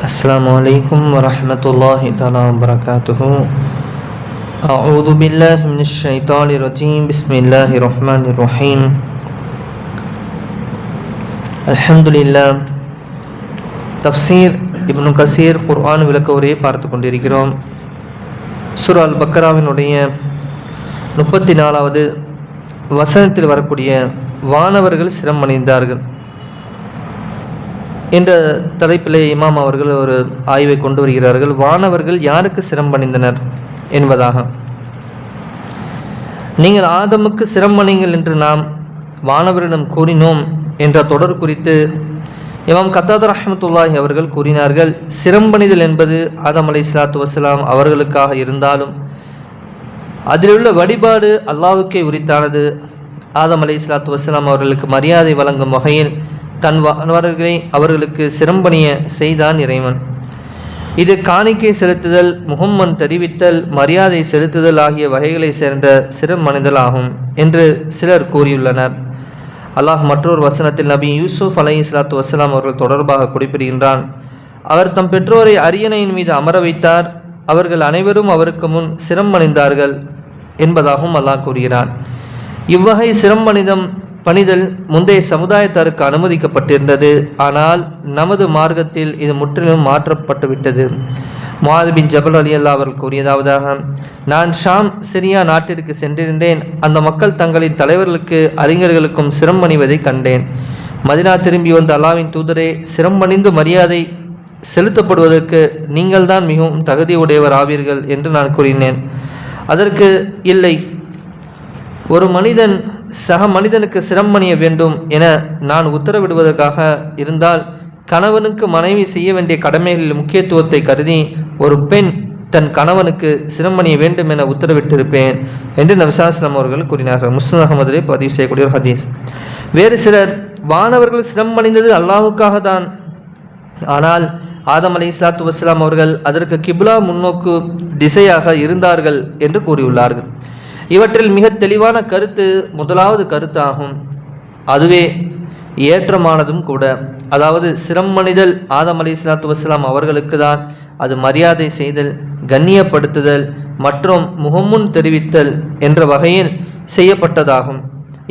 السلام عليكم ورحمة الله تعالى وبركاته. أعوذ بالله من الشيطان الرجيم. بسم الله الرحمن الرحيم. الحمد لله. தஃப்சீர் இப்னு கசீர் குர்ஆன் விளக்க உரையை பார்த்து கொண்டிருக்கிறோம். சூரா அல் பக்கராவினுடைய 34வது வசனத்தில் வரக்கூடிய வானவர்கள் சிரமடைந்தார்கள் என்ற தலைப்பிலே இமாம் அவர்கள் ஒரு ஆய்வை கொண்டு வருகிறார்கள். வானவர்கள் யாருக்கு சிரமடைந்தனர் என்பதாக. நீங்கள் ஆதமுக்கு சிரமணிங்கள் என்று நாம் வானவரிடம் கூறினோம் என்ற தொடர் குறித்து இமாம் கத்தாதா ரஹ்மத்துல்லாஹி அவர்கள் கூறினார்கள், சிரம்பணிதல் என்பது ஆதம் அலைஹிஸ்ஸலாத்து வஸ்ஸலாம் அவர்களுக்காக இருந்தாலும் அதிலுள்ள வழிபாடு அல்லாஹ்வுக்கே உரித்தானது. ஆதம் அலைஹிஸ்ஸலாத்து வஸ்ஸலாம் அவர்களுக்கு மரியாதை வழங்கும் வகையில் தன் வானவர்களை அவர்களுக்கு சிரம்பணிய செய்தான் இறைவன். இது காணிக்கை செலுத்துதல், முகம்மன் தெரிவித்தல், மரியாதை செலுத்துதல் ஆகிய வகைகளை சேர்ந்த சிரமணிதல் ஆகும் என்று சிலர் கூறியுள்ளனர். அல்லாஹ் மற்றொரு வசனத்தில் நபி யூசுப் அலைஹிஸ்ஸலாத்து வஸ்ஸலாம் அவர்கள் தொடர்பாக குறிப்பிடுகின்றான். அவர் தம் பெற்றோரை அரியணையின் மீது அமர வைத்தார், அவர்கள் அனைவரும் அவருக்கு முன் சிரமணிந்தார்கள் என்பதாகவும் அல்லாஹ் கூறுகிறான். இவ்வகை பணிதல் முந்தைய சமுதாயத்தாருக்கு அனுமதிக்கப்பட்டிருந்தது. ஆனால் நமது மார்க்கத்தில் இது முற்றிலும் மாற்றப்பட்டுவிட்டது. முஆத் பின் ஜபல் ரலியல்லாஹு அவர்கள் கூறியதாவதாக, நான் ஷாம் சிரியா நாட்டிற்கு சென்றிருந்தேன். அந்த மக்கள் தங்களின் தலைவர்களுக்கு அறிஞர்களுக்கும் சிரமணிவதை கண்டேன். மதினா திரும்பி வந்த அல்லாஹ்வின் தூதரே, சிரமணிந்து மரியாதை செலுத்தப்படுவதற்கு நீங்கள் தான் மிகவும் தகுதியுடையவர் ஆவீர்கள் என்று நான் கூறினேன். அதற்கு இல்லை, ஒரு மனிதன் சக மனிதனுக்கு சிரமணிய வேண்டும் என நான் உத்தரவிடுவதற்காக இருந்தால் கணவனுக்கு மனைவி செய்ய வேண்டிய கடமைகளில் முக்கியத்துவத்தை கருதி ஒரு பெண் தன் கணவனுக்கு சிரமணிய வேண்டும் என உத்தரவிட்டிருப்பேன் என்று நபி ஸல்லல்லாஹு அலைஹி வஸல்லம் அவர்கள் கூறினார்கள். முஸ்லிம் அஹ்மதிலே பதிவு செய்யக்கூடிய ஒரு ஹதீஸ். வேறு சிலர் வானவர்கள் சிரமணிந்தது அல்லாஹ்வுக்காக தான், ஆனால் ஆதம் அலைஹிஸ்ஸலாத்து வஸ்ஸலாம் அவர்கள் அதற்கு கிப்லா முன்னோக்கு திசையாக இருந்தார்கள் என்று கூறியுள்ளார்கள். இவற்றில் மிக தெளிவான கருத்து முதலாவது கருத்து ஆகும். அதுவே ஏற்றமானதும் கூட. அதாவது சிரமணிதல் ஆதம் அலைஹிஸ்ஸலாத்து வஸ்ஸலாம் அவர்களுக்கு தான் அது மரியாதை செய்தல், கண்ணியப்படுத்துதல் மற்றும் முகமுன் தெரிவித்தல் என்ற வகையில் செய்யப்பட்டதாகும்.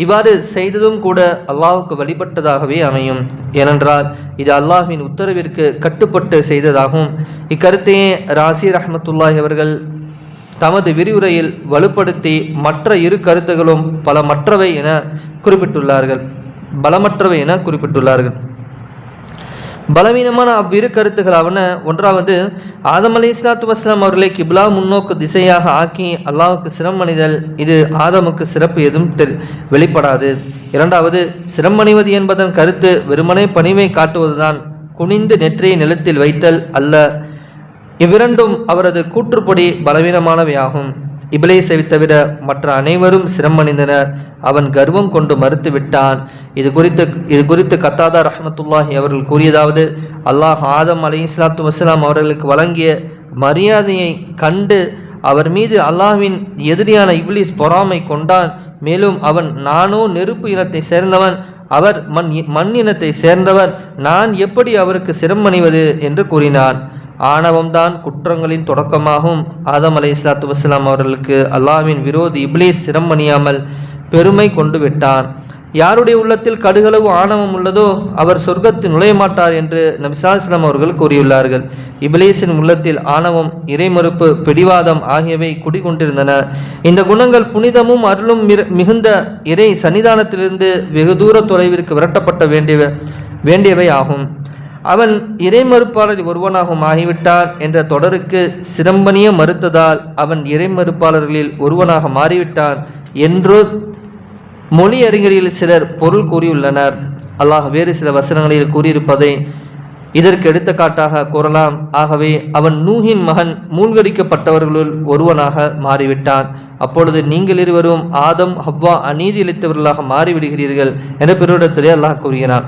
இவ்வாறு செய்ததும் கூட அல்லாஹ்வுக்கு வழிபட்டதாகவே அமையும். ஏனென்றால் இது அல்லாஹ்வின் உத்தரவிற்கு கட்டுப்பட்டு செய்ததாகும். இக்கருத்தையே ராசி ரஹ்மத்துல்லாஹி அவர்கள் தமது விரிவுரையில் வலுப்படுத்தி மற்ற இரு கருத்துகளும் பலமற்றவை என குறிப்பிட்டுள்ளார்கள். பலவீனமான அவ்விரு கருத்துகளாவன, ஒன்றாவது ஆதம் அலைஹிஸ்ஸலாத்து வஸ்ஸலாம் அவர்களை கிப்லா முன்னோக்கு திசையாக ஆக்கி அல்லாஹ்வுக்கு சிரமணிதல், இது ஆதமுக்கு சிறப்பு எதுவும் வெளிப்படாது. இரண்டாவது, சிரமணிவது என்பதன் கருத்து வெறுமனே பணிவை காட்டுவதுதான், குனிந்து நெற்றியை நிலத்தில் வைத்தல் அல்ல. இவ்விரண்டும் அவரது கூற்றுப்படி பலவீனமானவையாகும். இப்லீஸை தவிர மற்ற அனைவரும் சிரமணிந்தனர். அவன் கர்வம் கொண்டு மறுத்துவிட்டான். இது குறித்து கத்தாதா ரஹ்மத்துல்லாஹி அவர்கள் கூறியதாவது, அல்லாஹ் ஆதம் அலைஹிஸ்ஸலாத்து வஸ்ஸலாம் அவர்களுக்கு வழங்கிய மரியாதையை கண்டு அவர் மீது அல்லாஹ்வின் எதிரியான இப்லீஸ் பொறாமை கொண்டான். மேலும் அவன், நானோ நெருப்பு இனத்தை சேர்ந்தவன், அவர் மண் இனத்தை சேர்ந்தவர், நான் எப்படி அவருக்கு சிரமணிவது என்று கூறினான். ஆணவம்தான் குற்றங்களின் தொடக்கமாகும். ஆதம் அலைஹிஸ்ஸலாத்து வஸ்ஸலாம் அவர்களுக்கு அல்லாஹ்வின் விரோதி இப்லீஸ் சிரமணியாமல் பெருமை கொண்டு விட்டான். யாருடைய உள்ளத்தில் கடுகளவு ஆணவம் உள்ளதோ அவர் சொர்க்கத்தில் நுழைய மாட்டார் என்று நபி ஸல்லல்லாஹு அலைஹி வஸல்லம் அவர்கள் கூறியுள்ளார்கள். இப்லீஸின் உள்ளத்தில் ஆணவம், இறைமறுப்பு, பிடிவாதம் ஆகியவை குடிகொண்டிருந்தன. இந்த குணங்கள் புனிதமும் அருளும் மிகுந்த இறை சன்னிதானத்திலிருந்து வெகு தூர தொலைவிற்கு விரட்டப்பட்ட வேண்டியவை ஆகும். அவன் இறைமறுப்பாளர் ஒருவனாகவும் ஆகிவிட்டான் என்ற தொடருக்கு சிரம்பணிய மறுத்ததால் அவன் இறைமறுப்பாளர்களில் ஒருவனாக மாறிவிட்டான் என்று மொழி அறிஞரில் சிலர் பொருள் கூறியுள்ளனர். அல்லாஹ் வேறு சில வசனங்களில் கூறியிருப்பதை இதற்கு எடுத்துக்காட்டாக கூறலாம். ஆகவே அவன் நூஹின் மகன் மூழ்கடிக்கப்பட்டவர்களுள் ஒருவனாக மாறிவிட்டான். அப்பொழுது நீங்கள் இருவரும் ஆதம் ஹவ்வா அநீதி இழைத்தவர்களாக மாறிவிடுகிறீர்கள் என்ற பெருவிடத்திலே அல்லாஹ் கூறுகிறான்.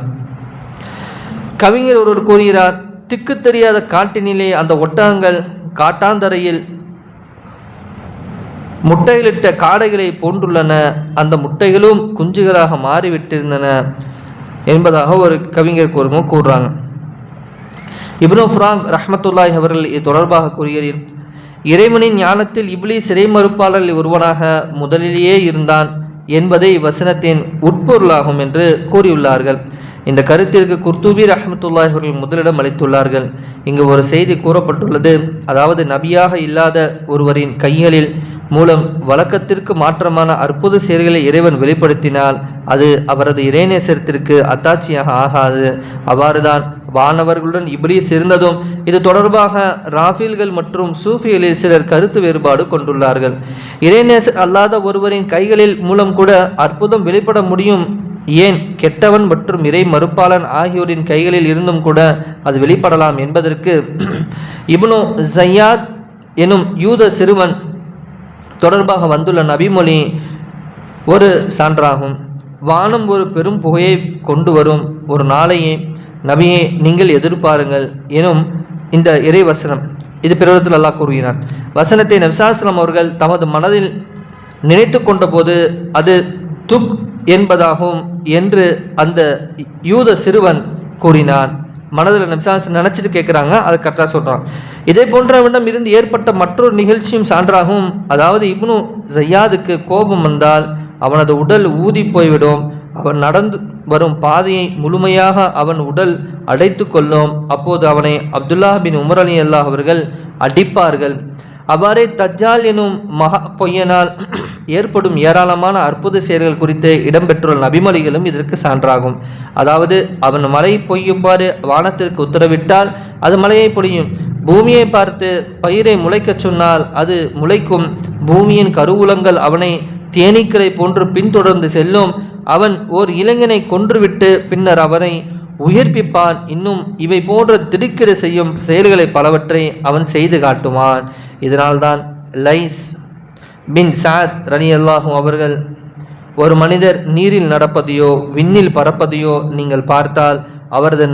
கவிஞர் ஒருவர் கூறுகிறார், திக்கு தெரியாத காட்டினிலே அந்த ஒட்டகங்கள் காட்டாந்தரையில் முட்டைகளிட்ட காடைகளை போன்றுள்ளன, அந்த முட்டைகளும் குஞ்சுகளாக மாறிவிட்டிருந்தன என்பதாக ஒரு கவிஞர் கூறுறாங்க. இப்னு ஃப்ராங்க் ரஹ்மத்துல்லாஹி அவர்கள் இது தொடர்பாக கூறுகிறார், இறைவனின் ஞானத்தில் இப்லீஸ் இறை மறுப்பாளர்கள் ஒருவனாக முதலிலேயே இருந்தான் என்பதை வசனத்தின் உட்பொருளாகும் என்று கூறியுள்ளார்கள். இந்த கருத்திற்கு குர்துபி ரஹ்மத்துல்லாஹி அவர்கள் முதலிடம் அளித்துள்ளார்கள். இங்கு ஒரு செய்தி கூறப்பட்டுள்ளது, அதாவது நபியாக இல்லாத ஒருவரின் கைகளில் மூலம் வழக்கத்திற்கு மாற்றமான அற்புத செயல்களை இறைவன் வெளிப்படுத்தினால் அது அவரது இறைநேசத்திற்கு அத்தாட்சியாக ஆகாது. அவ்வாறுதான் வானவர்களுடன் இப்லீஸ் இருந்ததும் இது தொடர்பாக ராஃபில்கள் மற்றும் சூஃபிகளில் சிலர் கருத்து வேறுபாடு கொண்டுள்ளார்கள். இறைநேசர் அல்லாத ஒருவரின் கைகளில் மூலம் கூட அற்புதம் வெளிப்பட முடியும், ஏன் கெட்டவன் மற்றும் இறை மறுப்பாளன் ஆகியோரின் கைகளில் இருந்தும் கூட அது வெளிப்படலாம் என்பதற்கு இப்னு ஜையாத் எனும் யூத சிறுவன் தொடர்பாக வந்துள்ள நபிமொழி ஒரு சான்றாகும். வானம் ஒரு பெரும் புகையை கொண்டு வரும் ஒரு நாளையே நபியை நீங்கள் எதிர்பாருங்கள் எனும் இந்த இறை வசனம், இது பிறவிடத்தில் அல்லாஹ் கூறுகிறான். வசனத்தை நபிஸல்லல்லாஹு அவர்கள் தமது மனதில் நினைத்து கொண்ட போது அது துக் என்பதாகும் என்று அந்த யூத சிறுவன் கூறினான். மனதில் நினச்சிட்டு கேட்குறாங்க, அது கரெக்டாக சொல்கிறான். இதே போன்றவனிடம் இருந்து ஏற்பட்ட மற்றொரு நிகழ்ச்சியும் சான்றாகும். அதாவது இப்னு ஜையாதுக்கு கோபம் வந்தால் அவனது உடல் ஊதி போய்விடும், அவன் நடந்து வரும் பாதையை முழுமையாக அவன் உடல் அடைத்து கொள்ளும். அப்போது அவனை அப்துல்லாஹ் பின் உமர் அலி அல்லாஹ் அவர்கள் அடிப்பார்கள். அவ்வாறே தஜ்ஜால் எனும் மகா பொய்யனால் ஏற்படும் ஏராளமான அற்புத செயல்கள் குறித்து இடம்பெற்றுள்ள நபிமொழிகளும் இதற்கு சான்றாகும். அதாவது அவன் மழை பொய்யுமாறு வானத்திற்கு உத்தரவிட்டால் அது மழையை பொழியும், பூமியை பார்த்து பயிரை முளைக்கச் சொன்னால் அது முளைக்கும், பூமியின் கருவூலங்கள் அவனை தேனீக்களை போன்று பின்தொடர்ந்து செல்லும், அவன் ஓர் இளைஞனை கொன்றுவிட்டு பின்னர் அவனை உயிர்ப்பிப்பான், இன்னும் இவை போன்ற திடுக்கிட செய்யும் செயல்களை பலவற்றை அவன் செய்து காட்டுவான். இதனால்தான் லைஸ் பின் சாத் ரலியல்லாஹு அவர்கள், ஒரு மனிதர் நீரில் நடப்பதையோ விண்ணில் பறப்பதையோ நீங்கள் பார்த்தால் அவரது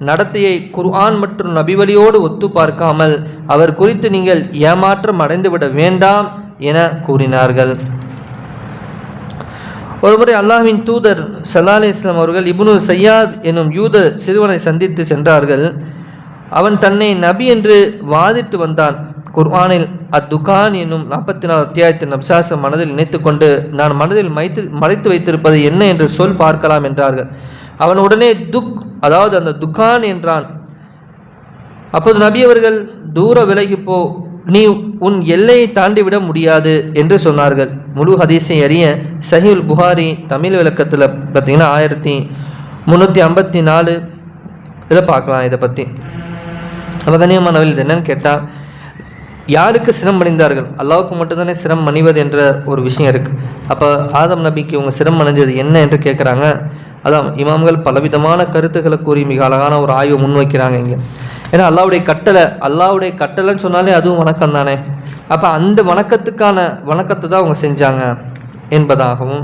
நடத்தையை குர்ஆன் மற்றும் நபிவழியோடு ஒத்து பார்க்காமல் அவர் குறித்து நீங்கள் ஏமாற்றம் அடைந்துவிட வேண்டாம் என கூறினார்கள். ஒருமுறை அல்லாஹ்வின் தூதர் ஸல்லல்லாஹு அலைஹி வஸல்லம் அவர்கள் இப்னு சையாத் எனும் யூத சிறுவனை சந்தித்து சென்றார்கள். அவன் தன்னை நபி என்று வாதிட்டு வந்தான். குர்ஆனில் அத்துகான் என்னும் 44 அத்தியாயத்தை நபிஸல்லல்லாஹு மனதில் நினைத்து கொண்டு நான் மனதில் மறைத்து வைத்திருப்பது என்ன என்று சொல் பார்க்கலாம் என்றார்கள். அவன் உடனே துக், அதாவது அந்த துகான் என்றான். அப்போது நபி அவர்கள் தூர விலகிப்போ, நீ உன் எல்லையை தாண்டிவிட முடியாது என்று சொன்னார்கள். முழு ஹதீஸை அறிய சஹீஹுல் புகாரி தமிழ் விளக்கத்தில் பார்த்தீங்கன்னா 1354 இதை பார்க்கலாம். இதை பற்றி அவகனியமானவர்கள் இது என்னன்னு கேட்டால், யாருக்கு சிரம் அணிந்தார்கள்? அல்லாஹ்வுக்கு மட்டும்தானே சிரம் அணிவது என்ற ஒரு விஷயம் இருக்குது. அப்போ ஆதம் நபிக்கு இவங்க சிரம் அணிஞ்சது என்ன என்று கேட்குறாங்க. அதான் இமாம்கள் பலவிதமான கருத்துக்களை கூறி மிக அழகான ஒரு ஆய்வை முன்வைக்கிறாங்க இங்கே. ஏன்னா அல்லாஹ்வுடைய கட்டளைன்னு சொன்னாலே அதுவும் வணக்கம் தானே. அப்போ அந்த வணக்கத்தை தான் அவங்க செஞ்சாங்க என்பதாகவும்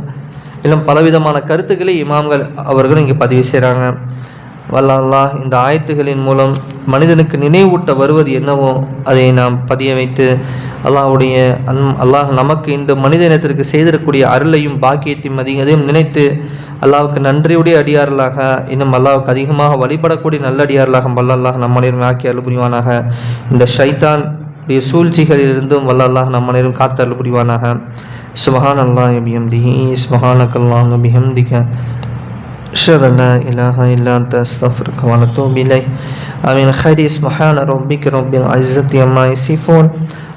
இன்னும் பலவிதமான கருத்துக்களை இமாம்கள் அவர்களும் இங்கே பதிவு செய்கிறாங்க. வல்லாஹ் இந்த ஆயத்துகளின் மூலம் மனிதனுக்கு நினைவூட்ட வருவது என்னவோ அதை நாம் பதிய வைத்து அல்லாஹ் நமக்கு இந்த மனித இனத்திற்கு செய்திருக்கக்கூடிய அருளையும் பாக்கியத்தையும் அதையும் நினைத்து அல்லாஹ்வுக்கு நன்றியுடைய அடியார்களாக, இன்னும் அல்லாஹ்வுக்கு அதிகமாக வழிபடக்கூடிய நல்லடியார்களாக வல்லல்லாஹ் நம்மனையும் ஆக்கி அருள் புரிவானாக. இந்த ஷைத்தான் சூழ்ச்சிகளிலிருந்தும் வல்லல்லாஹ் நம்மனையும் காத்து அருள் புரிவானாக. சுப்ஹானல்லாஹி பிஹம்திஹி சுப்ஹானக்கல்லாஹு பிஹம்திக அஷ்ஹது அல்லா இலாஹா இல்லா அன்த அஸ்தக்ஃபிருக வ அத்தூபு இலைக். ஆமீன். ஹைரி சுப்ஹான ரப்பிக ரப்பில் இஸ்ஸத்தி அம்மா யசிஃபூன்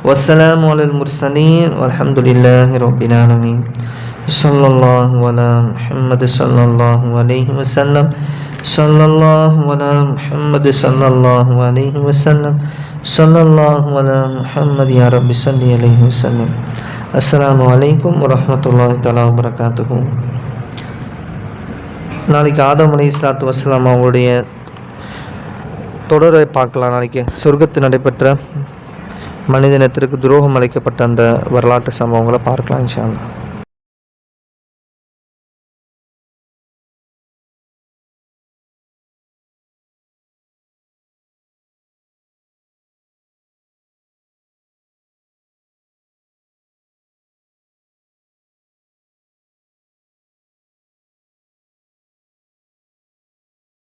வஸ்ஸலாமு அலல் முர்ஸலீன் வல்ஹம்துலில்லாஹி ரப்பில் ஆலமீன். ஸல்லல்லாஹு அலா முஹம்மது ஸல்லல்லாஹு அலைஹி வஸல்லம். ஸல்லல்லாஹு அலா முஹம்மது ஸல்லல்லாஹு அலைஹி வஸல்லம். ஸல்லல்லாஹு அலா முஹம்மது யா ரப்பி ஸல்லி அலைஹி வஸல்லம். அஸ்ஸலாமு அலைக்கும் வரஹ்மத்துல்லாஹி தஆலா வபரகாத்துஹு. நாளைக்கு ஆதம் அலைஹிஸ்ஸலாத்து வஸ்ஸலாம் அவங்களுடைய தொடரை பார்க்கலாம். நாளைக்கு சொர்க்கத்தில் நடைபெற்ற மனிதனத்திற்கு துரோகம் அளிக்கப்பட்ட அந்த வரலாற்று சம்பவங்களை பார்க்கலாம் இன்ஷா அல்லாஹ்.